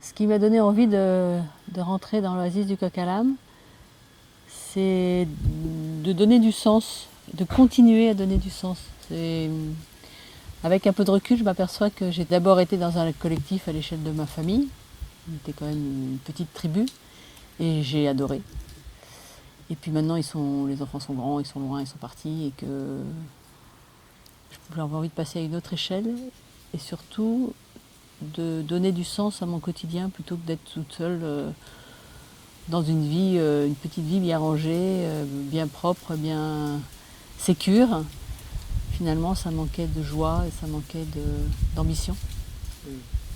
Ce qui m'a donné envie de rentrer dans l'oasis du Coq à l'Âne, c'est de donner du sens, de continuer à donner du sens. Avec un peu de recul, je m'aperçois que j'ai d'abord été dans un collectif à l'échelle de ma famille. On était quand même une petite tribu et j'ai adoré. Et puis maintenant, les enfants sont grands, ils sont loin, ils sont partis et que j'avais envie de passer à une autre échelle et surtout de donner du sens à mon quotidien plutôt que d'être toute seule dans une petite vie bien rangée, bien propre, bien sécure. Finalement, ça manquait de joie et ça manquait d'ambition.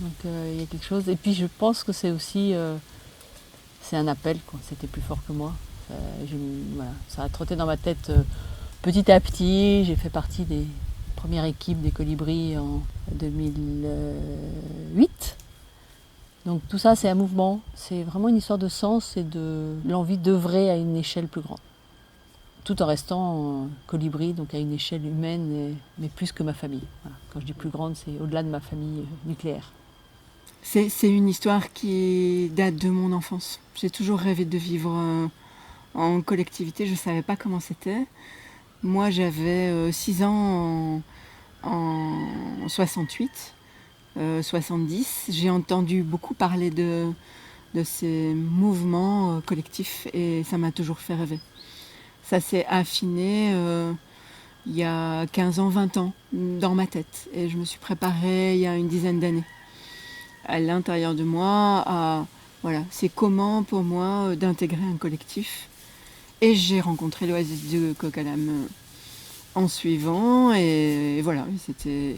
Donc il y a quelque chose. Et puis je pense que c'est aussi c'est un appel, quoi. C'était plus fort que moi. Voilà, ça a trotté dans ma tête petit à petit. J'ai fait partie des premières équipes des Colibris en 2008. Donc tout ça, c'est un mouvement. C'est vraiment une histoire de sens et de l'envie d'œuvrer à une échelle plus grande. Tout en restant colibri, donc à une échelle humaine, mais plus que ma famille. Voilà. Quand je dis plus grande, c'est au-delà de ma famille nucléaire. C'est une histoire qui date de mon enfance. J'ai toujours rêvé de vivre en collectivité. Je ne savais pas comment c'était. Moi, j'avais 6 ans en 68, 70. J'ai entendu beaucoup parler de ces mouvements collectifs et ça m'a toujours fait rêver. Ça s'est affiné il y a 15 ans, 20 ans dans ma tête. Et je me suis préparée il y a une dizaine d'années à l'intérieur de moi. Voilà, c'est comment pour moi d'intégrer un collectif. Et j'ai rencontré l'Oasis du Coq à l'Âne en suivant. Et voilà, c'était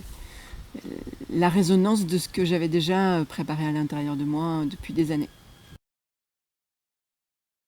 la résonance de ce que j'avais déjà préparé à l'intérieur de moi depuis des années.